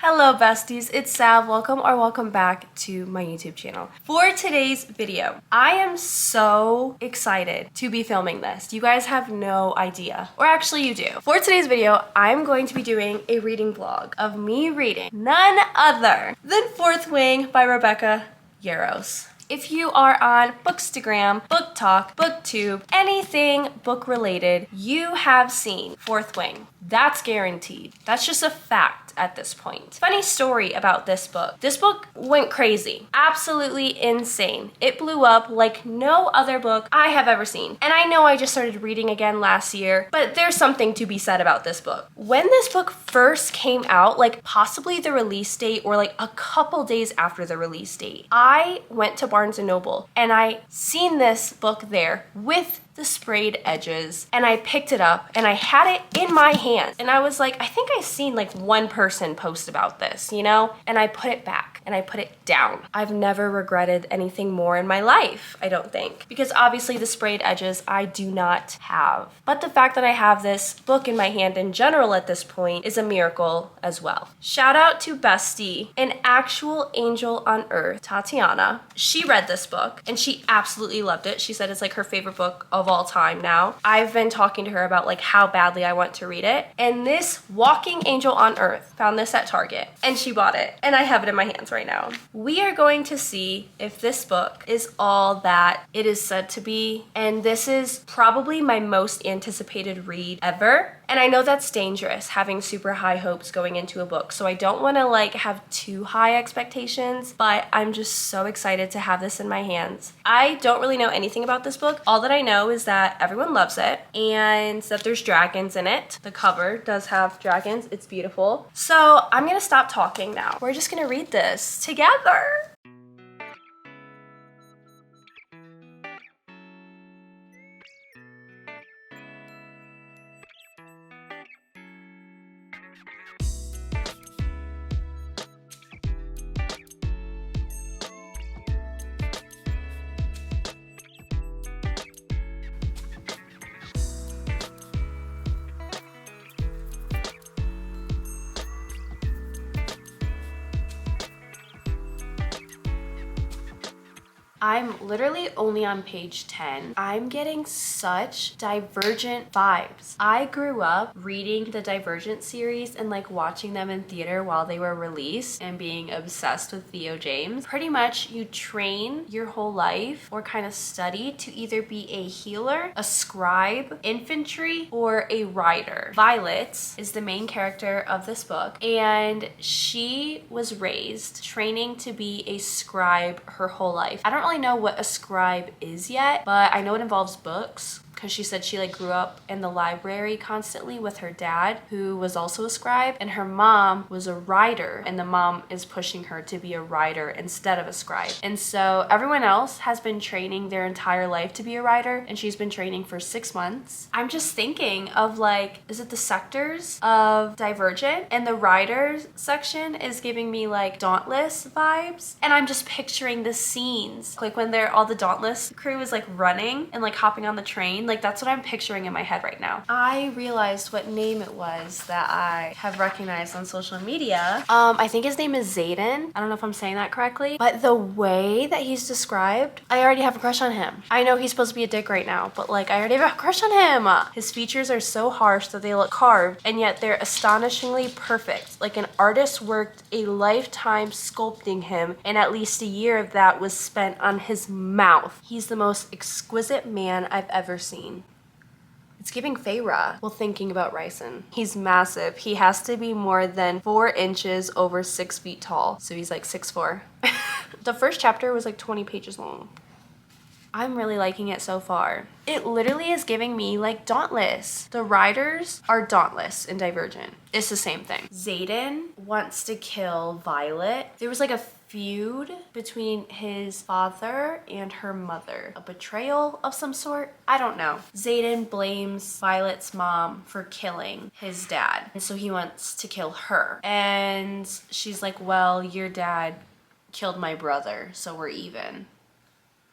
Hello besties, it's Sav. Welcome back to my YouTube channel. For today's video, I am so excited to be filming this. You guys have no idea. Or actually you do. For today's video, I'm going to be doing a reading vlog of me reading none other than Fourth Wing by Rebecca Yarros. If you are on bookstagram, book talk, booktube, anything book related, you have seen Fourth Wing. That's guaranteed. That's just a fact at this point. Funny story about this book. This book went crazy. Absolutely insane. It blew up like no other book I have ever seen. And I know I just started reading again last year, but there's something to be said about this book. When this book first came out, like possibly the release date or like a couple days after the release date, I went to Barnes & Noble and I seen this book there with the sprayed edges, and I picked it up and I had it in my hand and I was like, I think I seen like one person post about this, you know, and I put it back and I put it down. I've never regretted anything more in my life, I don't think, because obviously the sprayed edges I do not have, but the fact that I have this book in my hand in general at this point is a miracle as well. Shout out to bestie, an actual angel on earth, Tatiana. She read this book and she absolutely loved it. She said it's like her favorite book of all time now. I've been talking to her about like how badly I want to read it, and this walking angel on earth found this at Target and she bought it and I have it in my hands right now. We are going to see if this book is all that it is said to be, and this is probably my most anticipated read ever. And I know that's dangerous, having super high hopes going into a book, so I don't want to like have too high expectations, but I'm just so excited to have this in my hands. I don't really know anything about this book. All that I know is that everyone loves it and that there's dragons in it. The cover does have dragons. It's beautiful. So I'm gonna stop talking now. We're just gonna read this together. I'm literally only on page 10. I'm getting such Divergent vibes. I grew up reading the Divergent series and like watching them in theater while they were released and being obsessed with Theo James. Pretty much you train your whole life or kind of study to either be a healer, a scribe, infantry, or a rider. Violet is the main character of this book, and she was raised training to be a scribe her whole life. I don't really know what a scribe is yet, but I know it involves books, because she said she like grew up in the library constantly with her dad, who was also a scribe, and her mom was a writer, and the mom is pushing her to be a writer instead of a scribe. And so everyone else has been training their entire life to be a writer, and she's been training for 6 months. I'm just thinking of like, is it the sectors of Divergent? And the writers section is giving me like Dauntless vibes, and I'm just picturing the scenes like when they're all the Dauntless crew is like running and like hopping on the train. Like that's what I'm picturing in my head right now. I realized what name it was that I have recognized on social media. I think his name is Zayden. I don't know if I'm saying that correctly, but the way that he's described, I already have a crush on him. I know he's supposed to be a dick right now, but like I already have a crush on him. His features are so harsh that they look carved, and yet they're astonishingly perfect. Like an artist worked a lifetime sculpting him, and at least a year of that was spent on his mouth. He's the most exquisite man I've ever seen. It's giving Feyre while thinking about Ryson. He's massive. He has to be more than 4 inches over 6 feet tall. So he's like 6'4". The first chapter was like 20 pages long. I'm really liking it so far. It literally is giving me like Dauntless. The riders are Dauntless in Divergent. It's the same thing. Zayden wants to kill Violet. There was like a feud between his father and her mother. A betrayal of some sort? I don't know. Zayden blames Violet's mom for killing his dad, and so he wants to kill her. And she's like, well, your dad killed my brother, so we're even.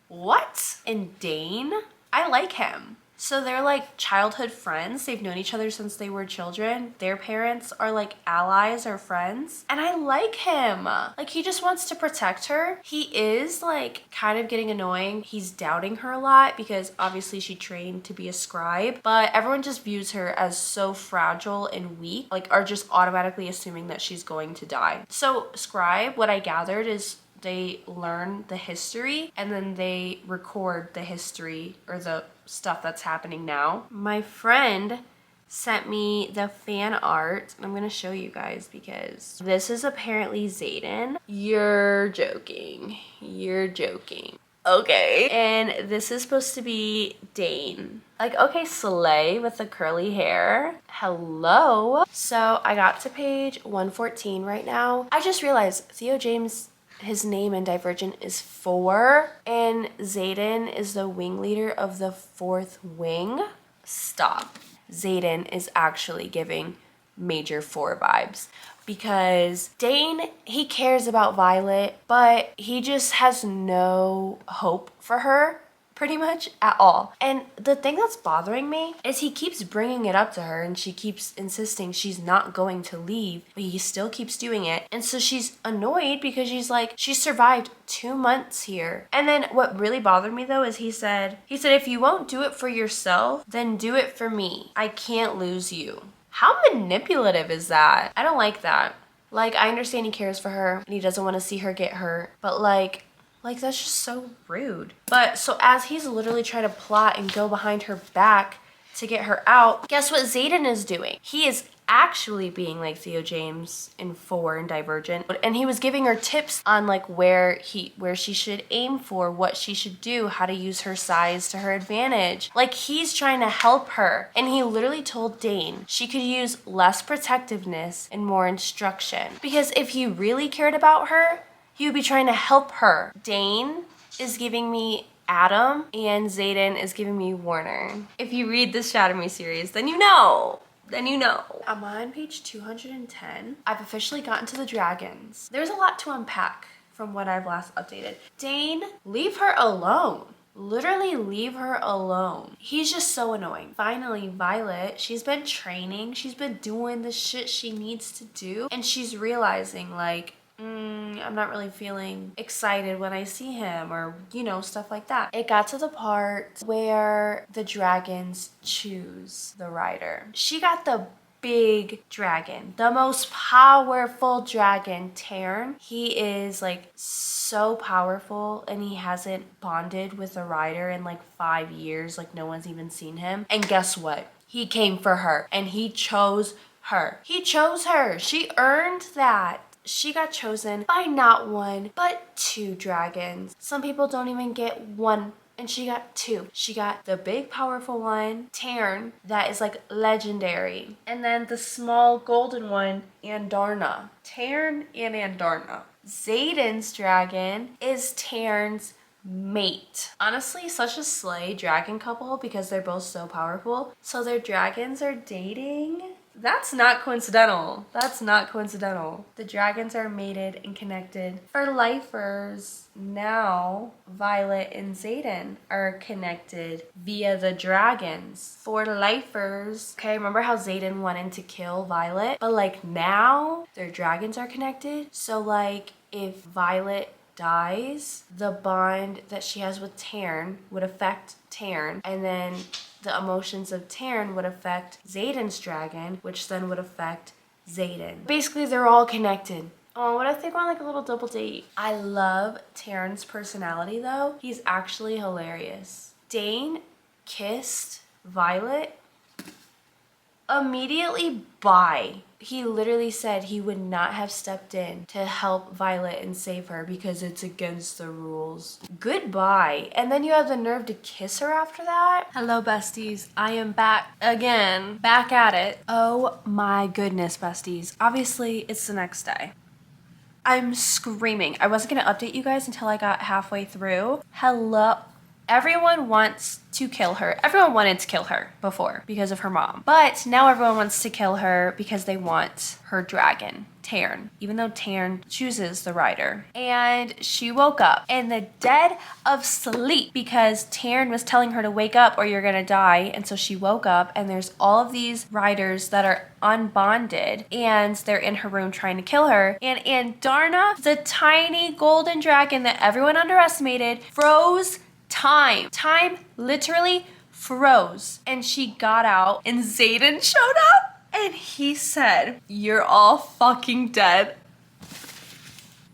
What? And Dane? I like him. So they're like childhood friends. They've known each other since they were children. Their parents are like allies or friends. And I like him. Like he just wants to protect her. He is like kind of getting annoying. He's doubting her a lot because obviously she trained to be a scribe, but everyone just views her as so fragile and weak, like are just automatically assuming that she's going to die. So scribe, what I gathered is they learn the history and then they record the history or the stuff that's happening now. My friend sent me the fan art. I'm gonna show you guys because this is apparently Xaden. You're joking. You're joking. Okay. And this is supposed to be Dane. Like, okay, slay with the curly hair. Hello. So I got to page 114 right now. I just realized Theo James, his name in Divergent is 4, and Xaden is the wing leader of the 4th wing. Stop. Xaden is actually giving major 4 vibes because Dane, he cares about Violet, but he just has no hope for her pretty much at all. And the thing that's bothering me is he keeps bringing it up to her and she keeps insisting she's not going to leave, but he still keeps doing it. And so she's annoyed because she's like, she survived 2 months here. And then what really bothered me though is he said, if you won't do it for yourself, then do it for me. I can't lose you. How manipulative is that? I don't like that. Like, I understand he cares for her and he doesn't want to see her get hurt, but like that's just so rude. But so as he's literally trying to plot and go behind her back to get her out, guess what Xaden is doing? He is actually being like Theo James in 4 and Divergent, and he was giving her tips on like where she should aim for, what she should do, how to use her size to her advantage. Like he's trying to help her, and he literally told Dane she could use less protectiveness and more instruction, because if he really cared about her, he would be trying to help her. Dane is giving me Adam and Xaden is giving me Warner. If you read the Shadow Me series, then you know. I'm on page 210. I've officially gotten to the dragons. There's a lot to unpack from what I've last updated. Dane, leave her alone. Literally leave her alone. He's just so annoying. Finally, Violet, she's been training. She's been doing the shit she needs to do. And she's realizing like, I'm not really feeling excited when I see him, or, you know, stuff like that. It got to the part where the dragons choose the rider. She got the big dragon, the most powerful dragon, Tarn. He is like so powerful and he hasn't bonded with a rider in like 5 years. Like no one's even seen him. And guess what? He came for her and he chose her. He chose her. She earned that. She got chosen by not 1, but 2 dragons. Some people don't even get 1, and she got 2. She got the big powerful one, Tarn, that is like legendary. And then the small golden one, Andarna. Tarn and Andarna. Xaden's dragon is Tarn's mate. Honestly, such a slay dragon couple because they're both so powerful. So their dragons are dating. That's not coincidental. That's not coincidental. The dragons are mated and connected for lifers. Now, Violet and Xaden are connected via the dragons for lifers. Okay, remember how Xaden wanted to kill Violet? But like now, their dragons are connected. So like if Violet dies, the bond that she has with Tarn would affect Tarn, and then the emotions of Tarn would affect Xaden's dragon, which then would affect Xaden. Basically, they're all connected. Oh, what if they go on like a little double date? I love Tarn's personality though. He's actually hilarious. Dane kissed Violet. Immediately bye. He literally said he would not have stepped in to help Violet and save her because it's against the rules. Goodbye. And then you have the nerve to kiss her after that? Hello, besties. I am back again. Back at it. Oh my goodness, besties. Obviously, it's the next day. I'm screaming. I wasn't going to update you guys until I got halfway through. Hello. Everyone wants to kill her. Everyone wanted to kill her before because of her mom. But now everyone wants to kill her because they want her dragon, Tarn, even though Tarn chooses the rider. And she woke up in the dead of sleep because Tarn was telling her to wake up or you're gonna die. And so she woke up and there's all of these riders that are unbonded and they're in her room trying to kill her. And Andarna, the tiny golden dragon that everyone underestimated, froze time. Time literally froze. And she got out and Xaden showed up. And he said, "You're all fucking dead.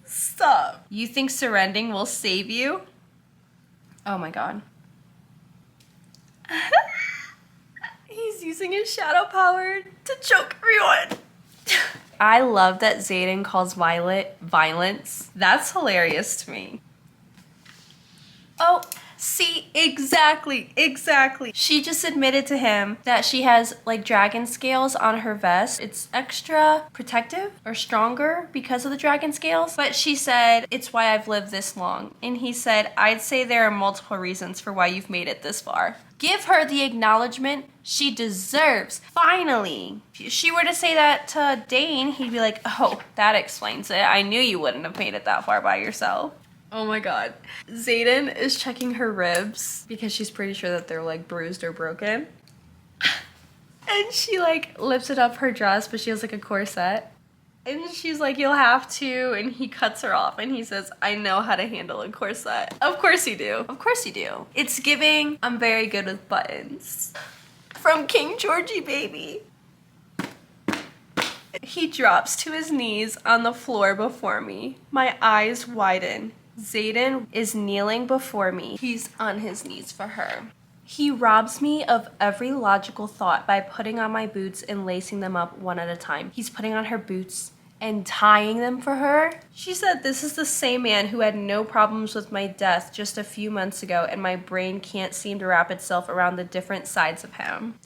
Stop. You think surrendering will save you?" Oh my god. He's using his shadow power to choke everyone. I love that Xaden calls Violet violence. That's hilarious to me. Oh, see, exactly. She just admitted to him that she has like dragon scales on her vest. It's extra protective or stronger because of the dragon scales. But she said, "It's why I've lived this long." And he said, "I'd say there are multiple reasons for why you've made it this far." Give her the acknowledgement she deserves. Finally. If she were to say that to Dane, he'd be like, "Oh, that explains it. I knew you wouldn't have made it that far by yourself." Oh my god. Xaden is checking her ribs because she's pretty sure that they're like bruised or broken. And she like lifted up her dress, but she has like a corset. And she's like, "You'll have to." And he cuts her off and he says, "I know how to handle a corset." Of course you do. Of course you do. It's giving, "I'm very good with buttons." From King Georgie, baby. He drops to his knees on the floor before me. My eyes widen. Xaden is kneeling before me. He's on his knees for her. He robs me of every logical thought by putting on my boots and lacing them up one at a time. He's putting on her boots and tying them for her. She said, "This is the same man who had no problems with my death just a few months ago, and my brain can't seem to wrap itself around the different sides of him."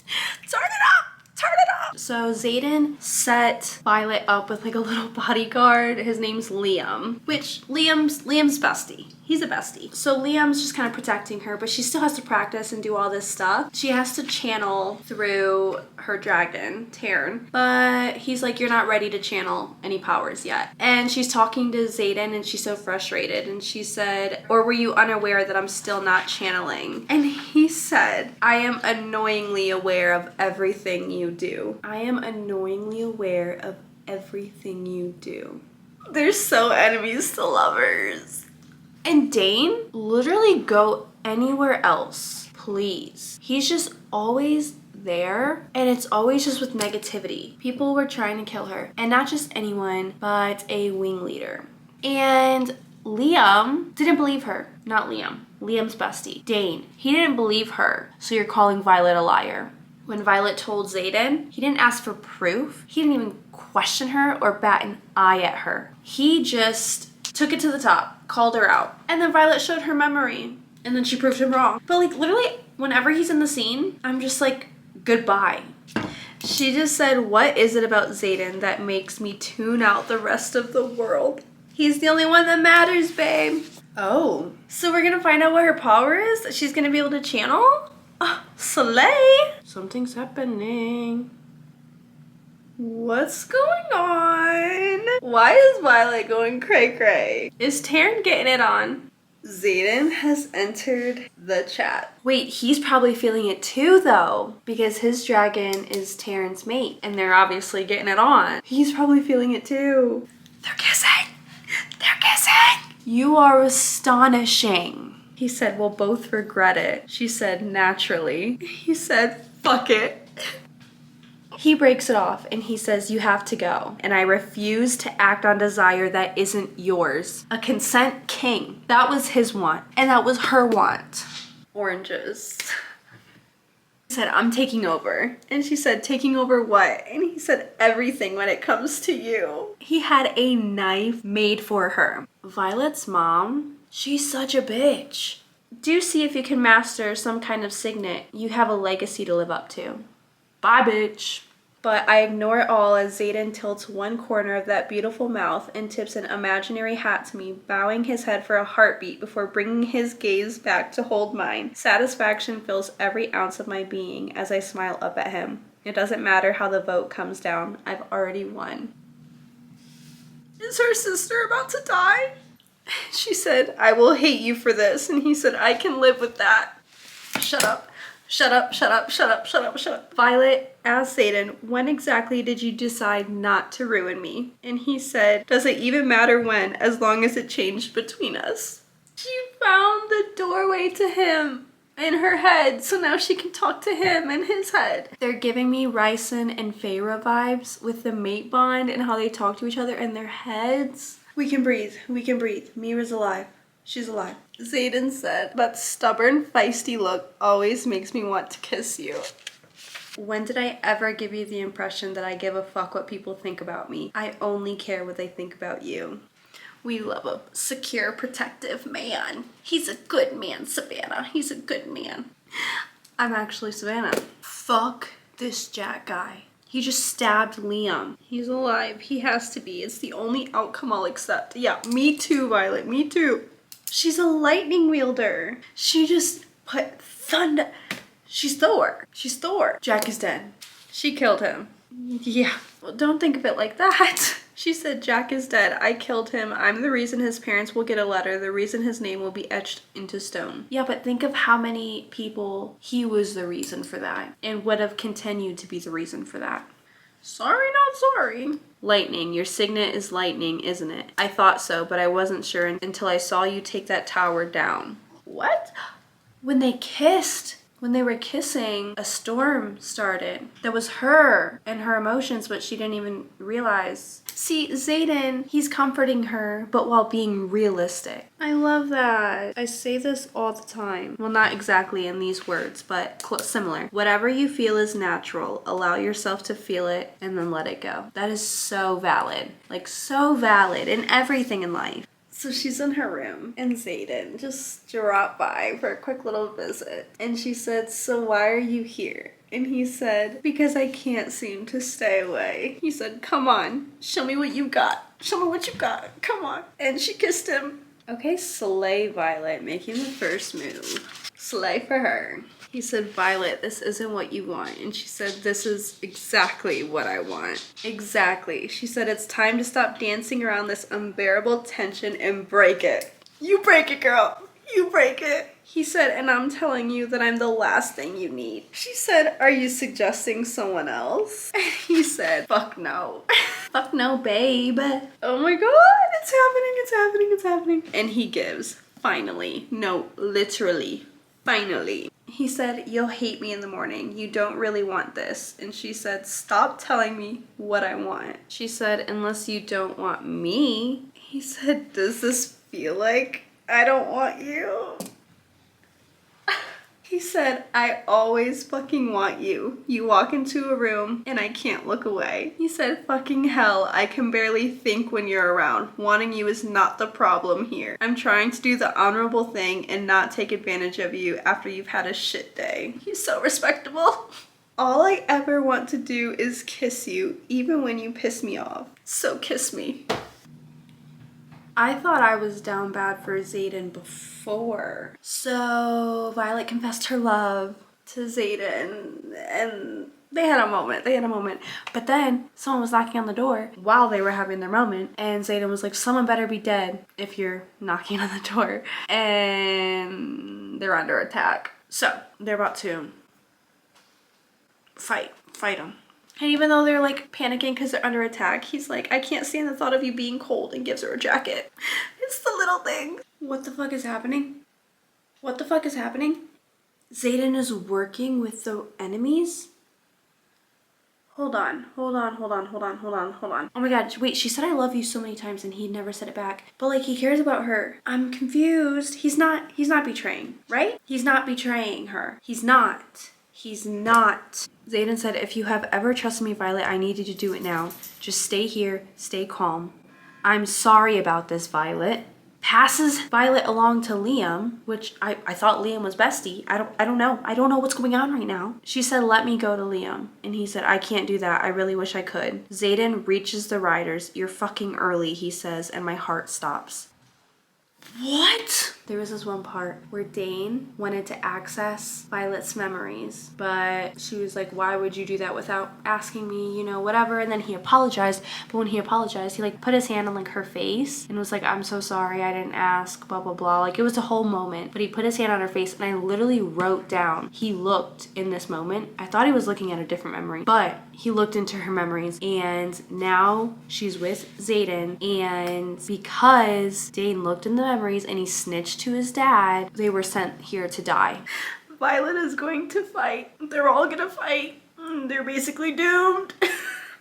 Turn it up! Turn it up! So Xaden set Violet up with like a little bodyguard. His name's Liam, which Liam's bestie. He's a bestie. So Liam's just kind of protecting her, but she still has to practice and do all this stuff. She has to channel through her dragon, Tarn, but he's like, "You're not ready to channel any powers yet." And she's talking to Xaden and she's so frustrated. And she said, "Or were you unaware that I'm still not channeling?" And he said, "I am annoyingly aware of everything you do. I am annoyingly aware of everything you do." They're so enemies to lovers. And Dane, literally go anywhere else, please. He's just always there, and it's always just with negativity. People were trying to kill her, and not just anyone, but a wing leader. And Liam didn't believe her. Not Liam. Liam's bestie. Dane. He didn't believe her. "So you're calling Violet a liar." When Violet told Xaden, he didn't ask for proof. He didn't even question her or bat an eye at her. He just took it to the top, called her out. And then Violet showed her memory. And then she proved him wrong. But like literally, whenever he's in the scene, I'm just like, goodbye. She just said, "What is it about Xaden that makes me tune out the rest of the world? He's the only one that matters, babe." Oh. So we're gonna find out what her power is? That she's gonna be able to channel? Slay! Something's happening. What's going on? Why is Violet going cray-cray? Is Taryn getting it on? Xaden has entered the chat. Wait, he's probably feeling it too though, because his dragon is Taryn's mate and they're obviously getting it on. He's probably feeling it too. They're kissing! They're kissing! "You are astonishing." He said, "We'll both regret it." She said, "Naturally." He said, "Fuck it." He breaks it off and he says, "You have to go. And I refuse to act on desire that isn't yours." A consent king. That was his want. And that was her want. Oranges. He said, "I'm taking over." And she said, "Taking over what?" And he said, "Everything when it comes to you." He had a knife made for her. Violet's mom, she's such a bitch. "Do see if you can master some kind of signet. You have a legacy to live up to." Bye, bitch. But I ignore it all as Zayden tilts one corner of that beautiful mouth and tips an imaginary hat to me, bowing his head for a heartbeat before bringing his gaze back to hold mine. Satisfaction fills every ounce of my being as I smile up at him. It doesn't matter how the vote comes down. I've already won. Is her sister about to die? She said, I will hate you for this. And he said, I can live with that. Shut up. Shut up, shut up, shut up, shut up, shut up. Violet asked Zayden, when exactly did you decide not to ruin me? And he said, does it even matter when, as long as it changed between us? She found the doorway to him in her head, so now she can talk to him in his head. They're giving me Ryson and Feyre vibes with the mate bond and how they talk to each other in their heads. We can breathe, we can breathe. Mira's alive. She's alive. Zayden said, that stubborn, feisty look always makes me want to kiss you. When did I ever give you the impression that I give a fuck what people think about me? I only care what they think about you. We love a secure, protective man. He's a good man, Savannah. He's a good man. I'm actually Savannah. Fuck this Jack guy. He just stabbed Liam. He's alive. He has to be. It's the only outcome I'll accept. Yeah, me too, Violet. Me too. She's a lightning wielder. She just put thunder. She's Thor. She's Thor. Jack is dead. She killed him. Yeah. Well, don't think of it like that. She said, Jack is dead. I killed him. I'm the reason his parents will get a letter. The reason his name will be etched into stone. Yeah, but think of how many people he was the reason for that and would have continued to be the reason for that. Sorry, not sorry. Lightning. Your signet is lightning, isn't it? I thought so, but I wasn't sure until I saw you take that tower down. What? When they kissed. When they were kissing, a storm started. That was her and her emotions, but she didn't even realize. See, Zayden, he's comforting her, but while being realistic. I love that. I say this all the time. Well, not exactly in these words, but similar. Whatever you feel is natural. Allow yourself to feel it and then let it go. That is so valid. Like, so valid in everything in life. So she's in her room and Zayden just dropped by for a quick little visit. And she said, so why are you here? And he said, because I can't seem to stay away. He said, come on, show me what you got. Show me what you got. Come on. And she kissed him. Okay, slay Violet, making the first move. Slay for her. He said, Violet, this isn't what you want. And she said, this is exactly what I want. Exactly. She said, it's time to stop dancing around this unbearable tension and break it. You break it, girl. You break it. He said, and I'm telling you that I'm the last thing you need. She said, are you suggesting someone else? And he said, fuck no. Fuck no, babe. Oh my God, it's happening, it's happening, it's happening. And he gives, finally. No, literally, finally. He said, you'll hate me in the morning. You don't really want this. And she said, stop telling me what I want. She said, unless you don't want me. He said, does this feel like I don't want you? He said, I always fucking want you. You walk into a room and I can't look away. He said, fucking hell, I can barely think when you're around. Wanting you is not the problem here. I'm trying to do the honorable thing and not take advantage of you after you've had a shit day. He's so respectable. All I ever want to do is kiss you, even when you piss me off. So kiss me. I thought I was down bad for Zayden before. So Violet confessed her love to Zayden and they had a moment. But then someone was knocking on the door while they were having their moment and Zayden was like, someone better be dead if you're knocking on the door. And they're under attack. So they're about to fight them. And even though they're like panicking because they're under attack, he's like, I can't stand the thought of you being cold, and gives her a jacket. It's the little thing. What the fuck is happening? What the fuck is happening? Zayden is working with the enemies? Hold on. Oh my God, wait, she said I love you so many times and he never said it back. But like, he cares about her. I'm confused. He's not betraying, right? He's not betraying her. He's not. Zayden said, if you have ever trusted me, Violet, I need you to do it now. Just stay here, stay calm. I'm sorry about this, Violet. passes Violet along to Liam, which I thought Liam was bestie. I don't know. I don't know what's going on right now. She said, let me go to Liam. And he said, I can't do that. I really wish I could. Xaden reaches the riders. You're fucking early, he says, and my heart stops. What? There was this one part where Dane wanted to access Violet's memories, but she was like, why would you do that without asking me, you know, whatever. And then he apologized, but when he apologized, he like put his hand on like her face and was like, I'm so sorry, I didn't ask, blah blah blah. Like it was a whole moment, but he put his hand on her face and I literally wrote down, he looked in this moment. I thought he was looking at a different memory, but he looked into her memories, and now she's with Xaden, and because Dane looked in the memories and he snitched to his dad, they were sent here to die. Violet is going to fight. They're all gonna fight. They're basically doomed.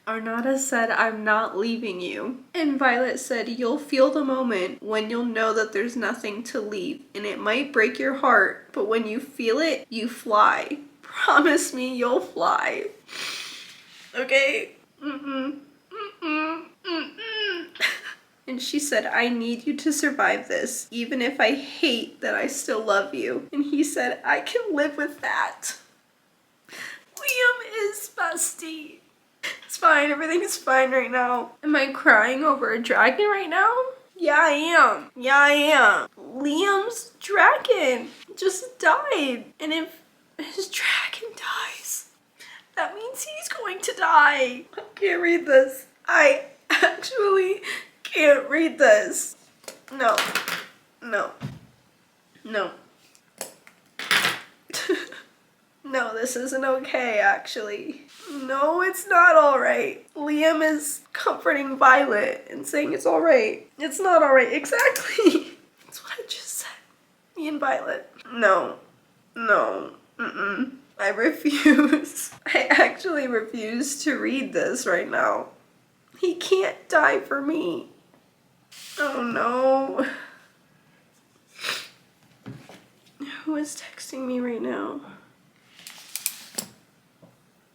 Arnada said, I'm not leaving you. And Violet said, you'll feel the moment when you'll know that there's nothing to leave. And it might break your heart, but when you feel it, you fly. Promise me you'll fly. Okay? And she said, I need you to survive this, even if I hate that I still love you. And he said, I can live with that. Liam is bestie. It's fine, everything's fine right now. Am I crying over a dragon right now? Yeah, I am. Yeah, I am. Liam's dragon just died. And if his dragon dies, that means he's going to die. I can't read this. I actually can't read this. No. No. No. No, this isn't okay, actually. No, it's not alright. Liam is comforting Violet and saying it's alright. It's not alright. Exactly. That's what I just said. Me and Violet. No. No. I refuse. I actually refuse to read this right now. He can't die for me. Oh no. Who is texting me right now?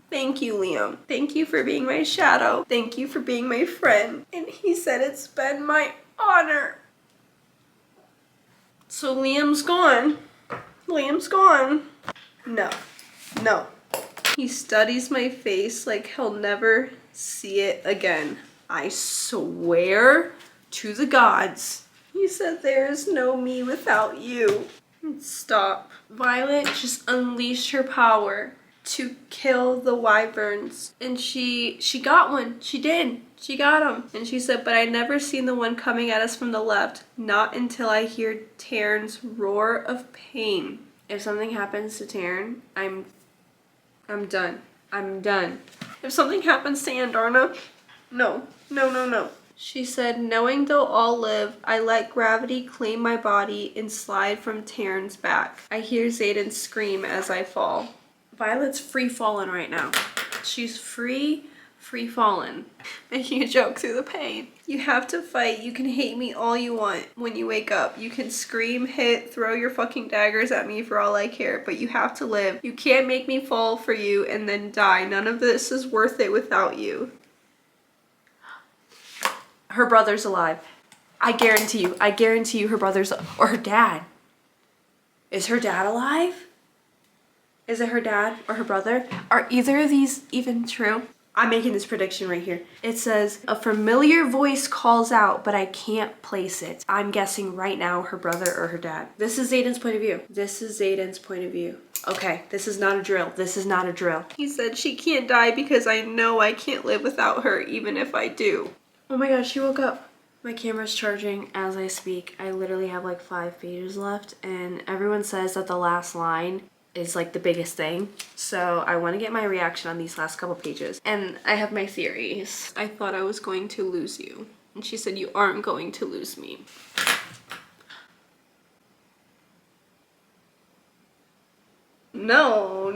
Thank you, Liam. Thank you for being my shadow. Thank you for being my friend. And he said it's been my honor. So Liam's gone. Liam's gone. No. No. He studies my face like he'll never see it again. I swear to the gods. He said there is no me without you. Stop. Violet just unleashed her power to kill the wyverns, and she got one. She did. She got him. And she said, but I never seen the one coming at us from the left, not until I hear Taryn's roar of pain. If something happens to Taryn, I'm done. I'm done. If something happens to Andarna, no. She said, knowing they'll all live, I let gravity claim my body and slide from Taryn's back. I hear Xaden scream as I fall. Violet's free falling right now. She's free falling. Making a joke through the pain. You have to fight. You can hate me all you want when you wake up. You can scream, hit, throw your fucking daggers at me for all I care, but you have to live. You can't make me fall for you and then die. None of this is worth it without you. Her brother's alive. I guarantee you her brother's, or her dad. Is her dad alive? Is it her dad or her brother? Are either of these even true? I'm making this prediction right here. It says, a familiar voice calls out, but I can't place it. I'm guessing right now her brother or her dad. This is Xaden's point of view. This is Xaden's point of view. Okay, this is not a drill. This is not a drill. He said she can't die because I know I can't live without her, even if I do. Oh my gosh, she woke up. My camera's charging as I speak. I literally have like 5 pages left, and everyone says that the last line is like the biggest thing. So I want to get my reaction on these last couple pages. And I have my theories. I thought I was going to lose you. And she said, you aren't going to lose me. No,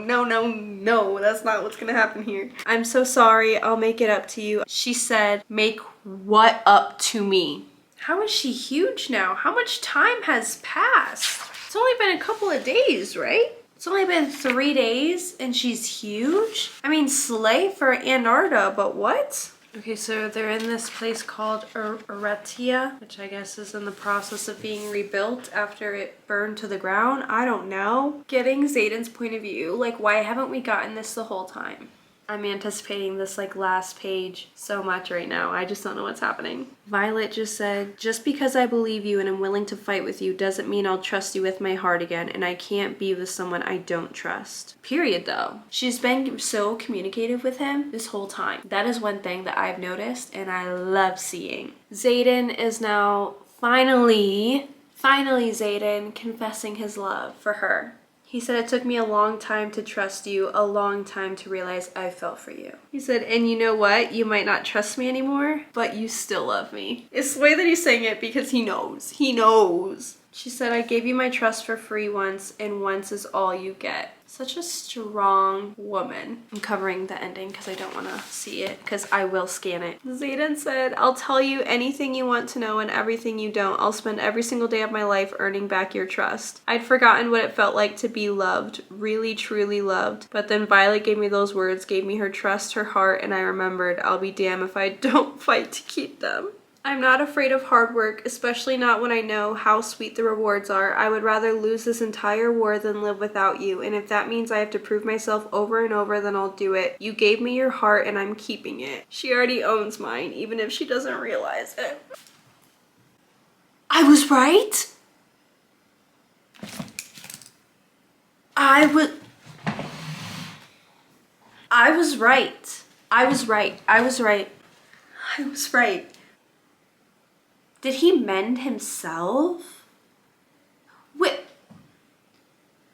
that's not what's gonna happen here. I'm so sorry, I'll make it up to you. She said, make what up to me? How is she huge now? How much time has passed? It's only been a couple of days, right? It's only been 3 days and she's huge? I mean, slay for Anarda, but what? Okay, so they're in this place called Eretia, which I guess is in the process of being rebuilt after it burned to the ground. I don't know. Getting Zayden's point of view, like, why haven't we gotten this the whole time? I'm anticipating this like last page so much right now. I just don't know what's happening. Violet just said, just because I believe you and am willing to fight with you doesn't mean I'll trust you with my heart again, and I can't be with someone I don't trust. Period, though. She's been so communicative with him this whole time. That is one thing that I've noticed and I love seeing. Zayden is now finally Zayden confessing his love for her. He said, it took me a long time to trust you, a long time to realize I fell for you. He said, and you know what? You might not trust me anymore, but you still love me. It's the way that he's saying it because he knows. He knows. She said, I gave you my trust for free once, and once is all you get. Such a strong woman. I'm covering the ending because I don't want to see it because I will scan it. Zayden said, I'll tell you anything you want to know and everything you don't. I'll spend every single day of my life earning back your trust. I'd forgotten what it felt like to be loved, really truly loved. But then Violet gave me those words, gave me her trust, her heart, and I remembered, I'll be damned if I don't fight to keep them. I'm not afraid of hard work, especially not when I know how sweet the rewards are. I would rather lose this entire war than live without you, and if that means I have to prove myself over and over, then I'll do it. You gave me your heart, and I'm keeping it. She already owns mine, even if she doesn't realize it. I was right? I was right. I was right. I was right. I was right. Did he mend himself? Wait.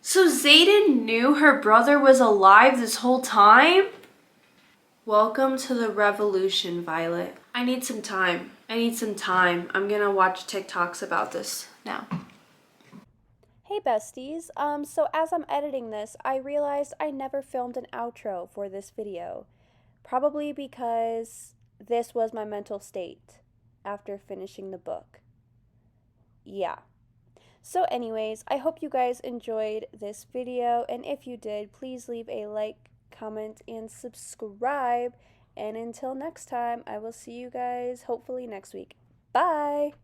So Zayden knew her brother was alive this whole time? Welcome to the revolution, Violet. I need some time. I'm gonna watch TikToks about this now. Hey besties, so as I'm editing this, I realized I never filmed an outro for this video. Probably because this was my mental state after finishing the book. Yeah. So anyways, I hope you guys enjoyed this video, and if you did, please leave a like, comment, and subscribe. And until next time, I will see you guys hopefully next week. Bye!